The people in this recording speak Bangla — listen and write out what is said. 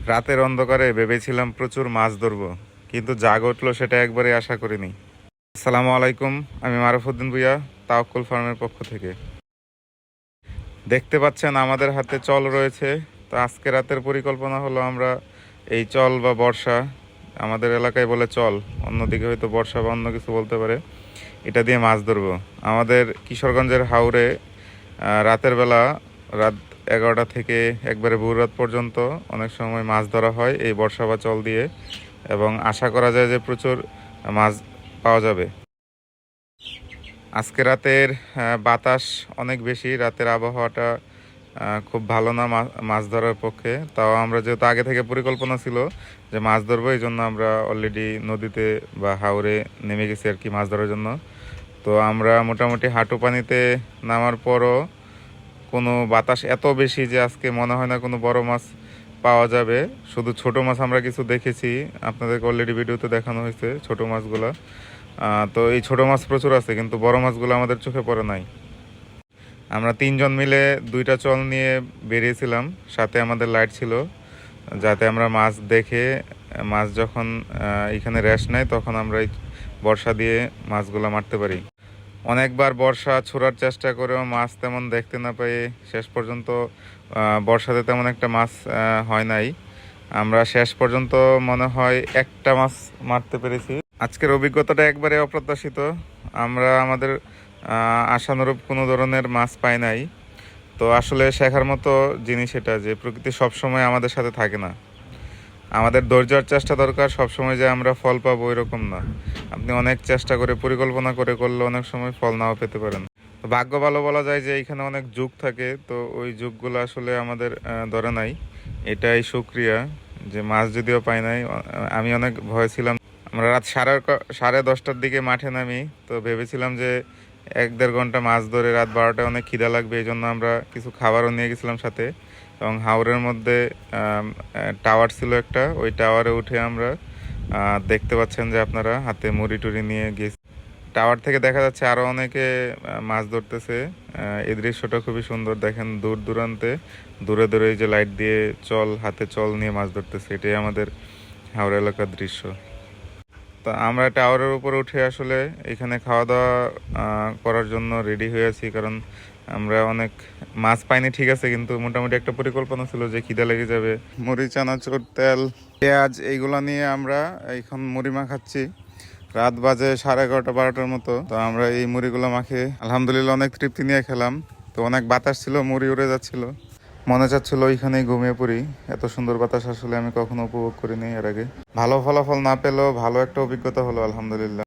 রাতের অন্ধকারে ভেবেছিলাম প্রচুর মাছ ধরবো, কিন্তু যা ঘটলো সেটা একবারে আশা করিনি। আসসালামু আলাইকুম, আমি মারুফউদ্দিন ভুঁইয়া, তাওয়াক্কুল ফার্মের পক্ষ থেকে। দেখতে পাচ্ছেন আমাদের হাতে চল রয়েছে। তো আজকে রাতের পরিকল্পনা হলো আমরা এই চল বা বর্ষা, আমাদের এলাকায় বলে চল, অন্যদিকে হয়তো বর্ষা বা অন্য কিছু বলতে পারে, এটা দিয়ে মাছ ধরবো। আমাদের কিশোরগঞ্জের হাওরে রাতের বেলা রাত 11টা থেকে একবারে ভোর রাত পর্যন্ত অনেক সময় মাছ ধরা হয় এই বর্ষা বা চল দিয়ে, এবং আশা করা যায় যে প্রচুর মাছ পাওয়া যাবে। আজকে রাতের বাতাস অনেক বেশি, রাতের আবহাওয়াটা খুব ভালো না মাছ ধরার পক্ষে। তাও আমরা যেহেতু আগে থেকে পরিকল্পনা ছিল যে মাছ ধরবো, এই জন্য আমরা অলরেডি নদীতে বা হাওরে নেমে গেছি আর কি মাছ ধরার জন্য। তো আমরা মোটামুটি হাঁটু পানিতে নামার পরও কোনো বাতাস এত বেশি যে আজকে মনে হয় না কোনো বড় মাছ পাওয়া যাবে। শুধু ছোট মাছ আমরা কিছু দেখেছি, আপনাদেরকে অলরেডি ভিডিওতে দেখানো হয়েছে ছোট মাছগুলো। তো এই ছোট মাছ প্রচুর আছে, কিন্তু বড় মাছগুলো আমাদের চোখে পড়ে নাই। আমরা তিনজন মিলে দুইটা চল নিয়ে বেরিয়েছিলাম, সাথে আমাদের লাইট ছিল, যাতে আমরা মাছ দেখে মাছ যখন এখানে রেস্ট নেয় তখন আমরা এই বর্ষা দিয়ে মাছগুলো মারতে পারি। অনেকবার বর্ষা ছোড়ার চেষ্টা করেও মাছ তেমন দেখতে না পেয়ে শেষ পর্যন্ত বর্ষাতে তেমন একটা মাছ হয় নাই। আমরা শেষ পর্যন্ত মনে হয় একটা মাছ মারতে পেরেছি। আজকের অভিজ্ঞতাটা একবারে অপ্রত্যাশিত। আমরা আমাদের আশানুরূপ কোনো ধরনের মাছ পাই নাই। তো আসলে শেখার মতো জিনিস এটা, যে প্রকৃতি সবসময় আমাদের সাথে থাকে না। আমাদের ধৈর্যের চেষ্টা দরকার, সবসময় যে আমরা ফল পাবো এরকম না। আপনি অনেক চেষ্টা করে পরিকল্পনা করে করলে অনেক সময় ফল নাও পেতে পারেন। তো ভাগ্য ভালো বলা যায় যে এখানে অনেক যুগ থাকে, তো ওই যুগগুলো আসলে আমাদের ধরে নাই। এটাই শুক্রিয়া যে মাছ যদিও পাই নাই। আমি অনেক ভয় ছিলাম। আমরা রাত 10:30টার দিকে মাঠে নামি, তো ভেবেছিলাম যে 1-1.5 ঘন্টা মাছ ধরে রাত 12টায় অনেক খিদা লাগবে, এই জন্য আমরা কিছু খাবারও নিয়ে গেছিলাম সাথে। এবং হাওরের মধ্যে টাওয়ার ছিল একটা, ওই টাওয়ারে উঠে আমরা দেখতে পাচ্ছেন যে আপনারা হাতে মুড়ি টুড়ি নিয়ে গেছি। টাওয়ার থেকে দেখা যাচ্ছে আরো অনেকে মাছ ধরতেছে। এই দৃশ্যটা খুবই সুন্দর, দেখেন দূর দূরান্তে দূরে দূরে এই যে লাইট দিয়ে চল, হাতে চল নিয়ে মাছ ধরতেছে, এটাই আমাদের হাওড়া এলাকার দৃশ্য। তো আমরা টাওয়ারের উপরে উঠে আসলে এখানে খাওয়া দাওয়া করার জন্য রেডি হয়ে আছি, কারণ আমরা অনেক মাছ পাইনি ঠিক আছে, কিন্তু মোটামুটি একটা পরিকল্পনা ছিল যে খিদা লেগে যাবে। মুড়ি, চানাচুর, তেল, পেঁয়াজ এইগুলো নিয়ে আমরা এখন মুড়ি মাখাচ্ছি। রাত বাজে 11:30-12টার মতো। তো আমরা এই মুড়িগুলো মাখে আলহামদুলিল্লাহ অনেক তৃপ্তি নিয়ে খেলাম। তো অনেক বাতাস ছিল, মুড়ি উড়ে যাচ্ছিল, মনে চাচ্ছিল ওইখানেই ঘুমিয়ে পড়ি। এত সুন্দর বাতাস আসলে আমি কখনো উপভোগ করিনি এর আগে। ভালো ফলাফল না পেলেও ভালো একটা অভিজ্ঞতা হলো আলহামদুলিল্লাহ।